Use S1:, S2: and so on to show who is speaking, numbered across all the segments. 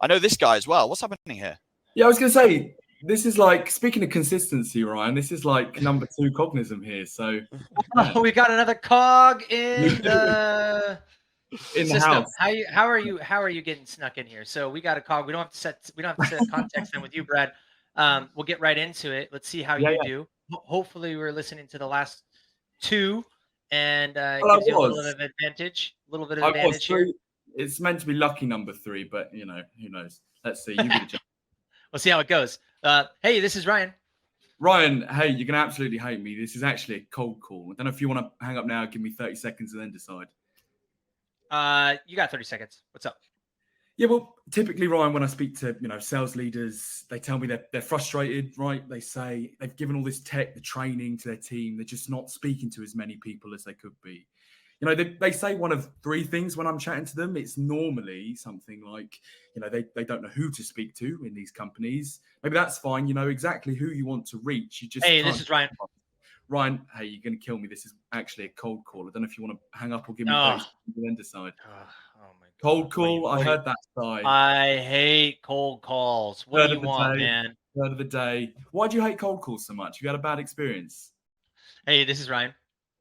S1: I know this guy as well. What's happening here?
S2: Yeah, I was going to say, this is like, speaking of consistency, Ryan, this is like number 2 Cognism here. So
S3: yeah. We got another cog in the
S2: in
S3: system.
S2: The house.
S3: How are you getting snuck in here? So we got a cog. We don't have to set context in with you, Brad. We'll get right into it. Let's see how you do. Hopefully we're listening to the last 2 and gives you a little bit of advantage. Here.
S2: It's meant to be lucky number 3, but who knows? Let's see. You get
S3: We'll see how it goes. Hey, this is Ryan.
S2: Ryan, hey, you're going to absolutely hate me. This is actually a cold call. I don't know if you want to hang up now, give me 30 seconds and then decide.
S3: You got 30 seconds. What's up?
S2: Yeah, well, typically, Ryan, when I speak to, sales leaders, they tell me they're frustrated, right? They say they've given all this tech, the training to their team. They're just not speaking to as many people as they could be. They say one of 3 things when I'm chatting to them. It's normally something like, they don't know who to speak to in these companies. Maybe that's fine. You know exactly who you want to reach. You just
S3: Hey, this is Ryan.
S2: Ryan, hey, you're going to kill me. This is actually a cold call. I don't know if you want to hang up or give me 30 seconds and then decide.
S3: Oh my God.
S2: Cold call. I heard that side.
S3: I hate cold calls. What do you want, man?
S2: Word of the day. Why do you hate cold calls so much? You had a bad experience.
S3: Hey, this is Ryan.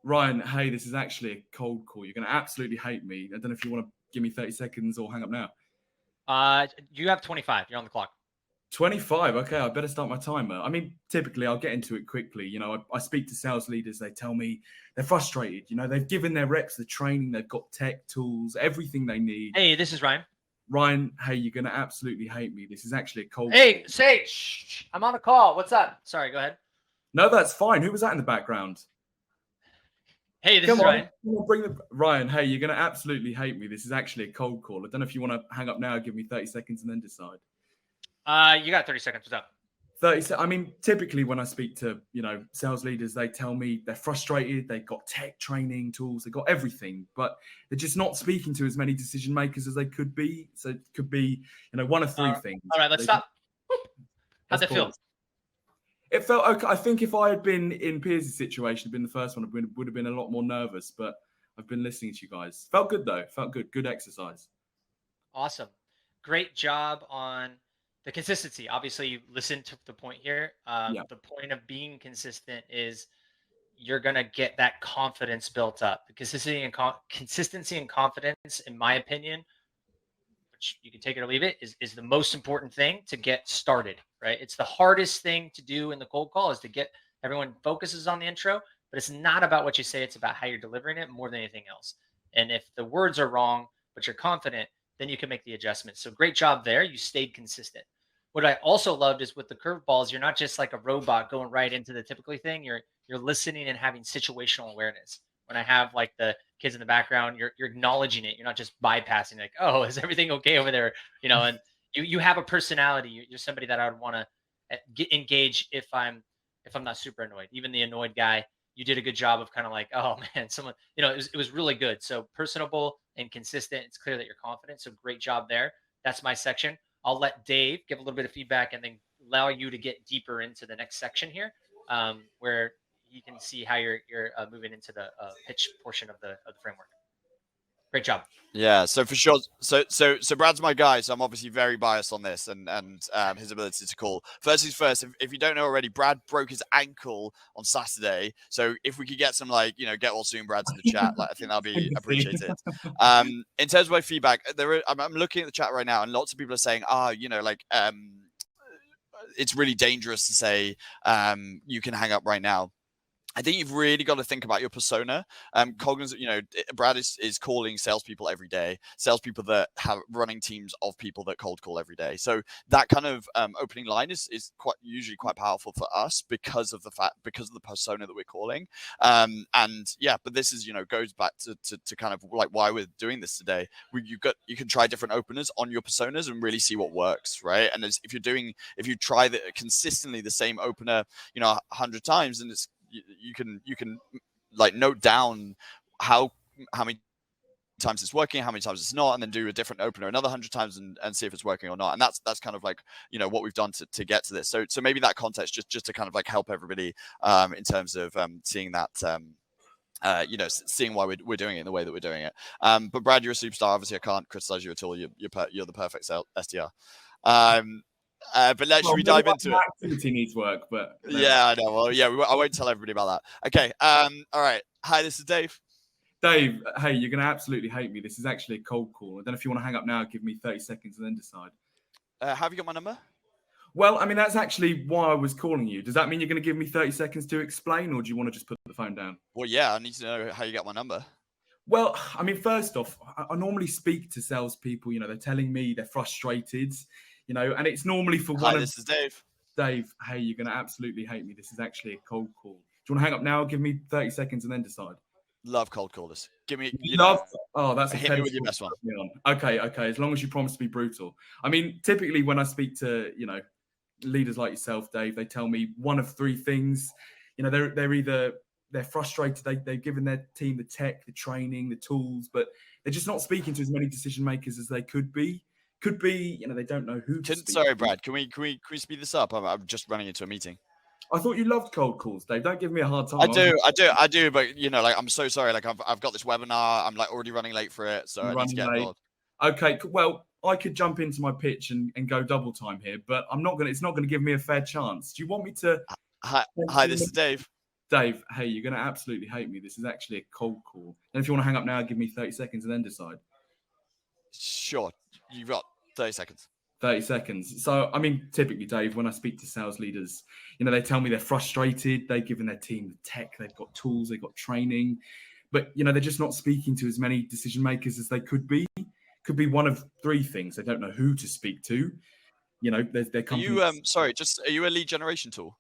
S2: Ryan, hey, this is actually a cold call. You're going to absolutely hate me. I don't know if you want to give me 30 seconds or hang up now.
S3: You have 25. You're on the clock.
S2: 25. Okay, I better start my timer. I mean, typically, I'll get into it quickly. I speak to sales leaders. They tell me they're frustrated. They've given their reps the training. They've got tech, tools, everything they need.
S3: Hey, this is Ryan.
S2: Ryan, hey, you're going to absolutely hate me. This is actually a cold
S3: call. Say, shh, I'm on a call. What's up? Sorry, go ahead.
S2: No, that's fine. Who was that in the background?
S3: Hey, this is Ryan.
S2: Ryan, hey, you're going to absolutely hate me. This is actually a cold call. I don't know if you want to hang up now, give me 30 seconds and then decide.
S3: You got 30 seconds. What's up?
S2: 30. I mean, typically when I speak to, sales leaders, they tell me they're frustrated. They've got tech, training, tools. They've got everything, but they're just not speaking to as many decision makers as they could be. So it could be, one of 3 things.
S3: All right, let's stop. How'd that feel?
S2: It felt okay. I think if I had been in Piers' situation, been the first one, I would have been a lot more nervous, but I've been listening to you guys. Felt good, though. Felt good. Good exercise.
S3: Awesome. Great job on the consistency. Obviously, you listened to the point here. The point of being consistent is you're going to get that confidence built up. The consistency and confidence, in my opinion, which you can take it or leave it, is the most important thing to get started, right? It's the hardest thing to do in the cold call is to get everyone focuses on the intro, but it's not about what you say. It's about how you're delivering it more than anything else. And if the words are wrong, but you're confident, then you can make the adjustments. So great job there. You stayed consistent. What I also loved is with the curveballs, you're not just like a robot going right into the typically thing. You're listening and having situational awareness. When I have like the kids in the background, you're acknowledging it. You're not just bypassing like, oh, is everything okay over there? And you have a personality. You're somebody that I would want to engage if I'm not super annoyed. Even the annoyed guy, you did a good job of kind of like, oh man, someone, it was really good. So personable and consistent. It's clear that you're confident. So great job there. That's my section. I'll let Dave give a little bit of feedback and then allow you to get deeper into the next section here, where you can see how you're moving into the pitch portion of the framework. Great job.
S1: Yeah, so for sure. So Brad's my guy, so I'm obviously very biased on this and his ability to call. First things first, if you don't know already, Brad broke his ankle on Saturday. So if we could get some get well soon Brad's in the chat, I think that'll be appreciated. In terms of my feedback, I'm looking at the chat right now, and lots of people are saying, it's really dangerous to say you can hang up right now. I think you've really got to think about your persona. Cognism, Brad is calling salespeople every day, salespeople that have running teams of people that cold call every day. So that kind of opening line is usually quite powerful for us because of the persona that we're calling. But this is, goes back to kind of like why we're doing this today. You can try different openers on your personas and really see what works, right? And if you try consistently the same opener, 100 times, and you can like note down how many times it's working, how many times it's not, and then do a different opener another 100 times and see if it's working or not. And that's kind of like what we've done to get to this. So maybe that context just to kind of like help everybody in terms of seeing that seeing why we're doing it in the way that we're doing it. But Brad, you're a superstar. Obviously, I can't criticize you at all. You're the perfect SDR. But should we dive into it?
S2: Activity needs work, but
S1: yeah, I know. Well, yeah, I won't tell everybody about that. Okay. All right. Hi, this is Dave.
S2: Dave, hey, you're going to absolutely hate me. This is actually a cold call. I don't know if you want to hang up now, give me 30 seconds and then decide.
S1: Have you got my number?
S2: Well, I mean, that's actually why I was calling you. Does that mean you're going to give me 30 seconds to explain, or do you want to just put the phone down?
S1: Well, yeah, I need to know how you got my number.
S2: Well, I mean, first off, I normally speak to salespeople. They're telling me they're frustrated, and it's normally for
S1: Hi, this is Dave.
S2: Dave, hey, you're going to absolutely hate me. This is actually a cold call. Do you want to hang up now? Give me 30 seconds and then decide.
S1: Love cold callers. Give me,
S2: that's a
S1: hit me with your best one.
S2: Okay. As long as you promise to be brutal. I mean, typically when I speak to, leaders like yourself, Dave, they tell me one of three things. They're frustrated. They've given their team the tech, the training, the tools, but they're just not speaking to as many decision makers as they could be. They don't know who to speak
S1: Sorry,
S2: to.
S1: Brad, can we speed this up? I'm just running into a meeting.
S2: I thought you loved cold calls, Dave. Don't give me a hard time.
S1: I do, but I'm so sorry. Like I've got this webinar. I'm already running late for it, so I need to get involved.
S2: Okay, well, I could jump into my pitch and go double time here, but it's not gonna give me a fair chance. Do you want me to?
S1: Hi, this is Dave.
S2: Dave, hey, you're gonna absolutely hate me. This is actually a cold call. And if you want to hang up now, give me 30 seconds and then decide.
S1: Sure, you've got 30 seconds.
S2: 30 seconds. So, I mean, typically, Dave, when I speak to sales leaders, they tell me they're frustrated. They've given their team the tech. They've got tools. They've got training. But, they're just not speaking to as many decision makers as they could be. Could be one of three things. They don't know who to speak to. Their company.
S1: Are you a lead generation tool?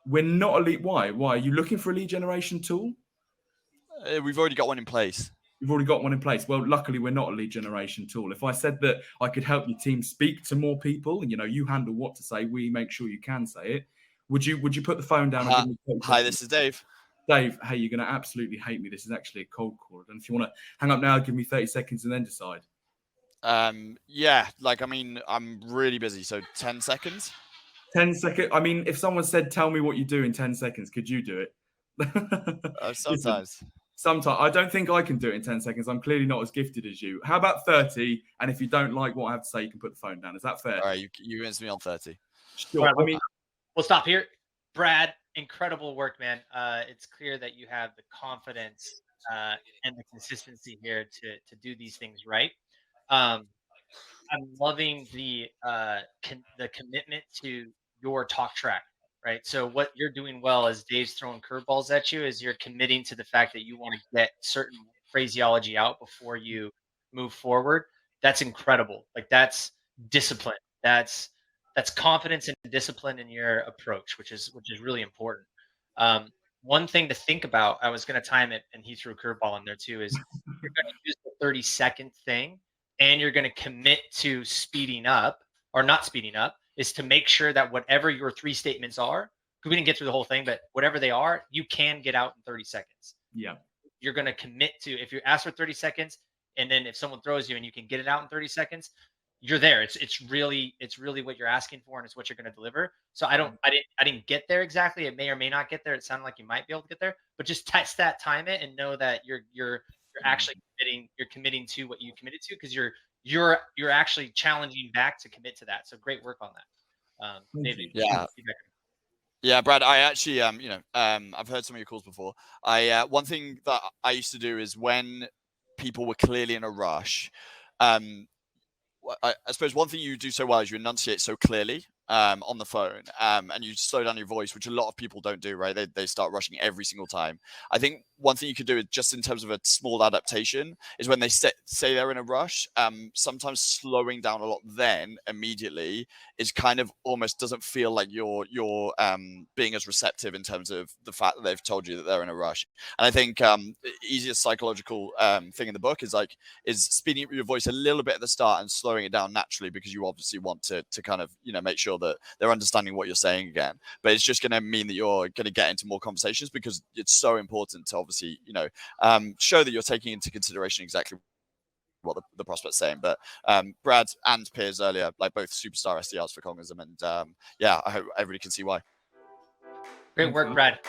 S2: We're not a lead. Why? Are you looking for a lead generation tool?
S1: We've already got one in place.
S2: You've already got one in place. Well, luckily, we're not a lead generation tool. If I said that I could help your team speak to more people, and you handle what to say, we make sure you can say it. Would you put the phone down? And give me
S1: hi, this is Dave.
S2: Dave, hey, you're going to absolutely hate me. This is actually a cold call. And if you want to hang up now, give me 30 seconds and then decide.
S1: Yeah, I'm really busy. So 10 seconds.
S2: 10 seconds. I mean, if someone said, "Tell me what you do in 10 seconds," could you do it?
S1: Sometimes.
S2: Sometimes. I don't think I can do it in 10 seconds. I'm clearly not as gifted as you. How about 30? And if you don't like what I have to say, you can put the phone down. Is that fair?
S1: All right, you answer me on 30.
S2: Sure.
S3: Right, we'll stop here. Brad, incredible work, man. It's clear that you have the confidence and the consistency here to do these things right. I'm loving the commitment to your talk track, right? So what you're doing well as Dave's throwing curveballs at you is you're committing to the fact that you want to get certain phraseology out before you move forward. That's incredible. That's discipline. That's confidence and discipline in your approach, which is really important. One thing to think about, I was going to time it, and he threw a curveball in there too, is you're going to use the 30-second thing, and you're going to commit to speeding up or not speeding up, is to make sure that whatever your three statements are, because we didn't get through the whole thing, but whatever they are, you can get out in 30 seconds.
S2: Yeah.
S3: You're going to commit to, if you ask for 30 seconds, and then if someone throws you and you can get it out in 30 seconds, you're there. It's really what you're asking for, and it's what you're going to deliver. So I didn't get there exactly. It may or may not get there. It sounded like you might be able to get there, but just test that, time it, and know that you're actually committing to what you committed to, because you're actually challenging back to commit to that. So great work on that. David.
S1: Yeah, Brad, I actually, I've heard some of your calls before. One thing that I used to do is when people were clearly in a rush, I suppose one thing you do so well is you enunciate so clearly on the phone, and you slow down your voice, which a lot of people don't do, right? They start rushing every single time. I think one thing you could do, just in terms of a small adaptation, is when they say they're in a rush, sometimes slowing down a lot then immediately is kind of almost doesn't feel like you're being as receptive in terms of the fact that they've told you that they're in a rush. And I think the easiest psychological thing in the book is speeding up your voice a little bit at the start and slowing it down naturally, because you obviously want to kind of make sure that they're understanding what you're saying again. But it's just going to mean that you're going to get into more conversations, because it's so important to obviously show that you're taking into consideration exactly what the prospect's saying. But Brad and Piers earlier, both superstar SDRs for Cognism, and I hope everybody can see why.
S3: Great work, Brad.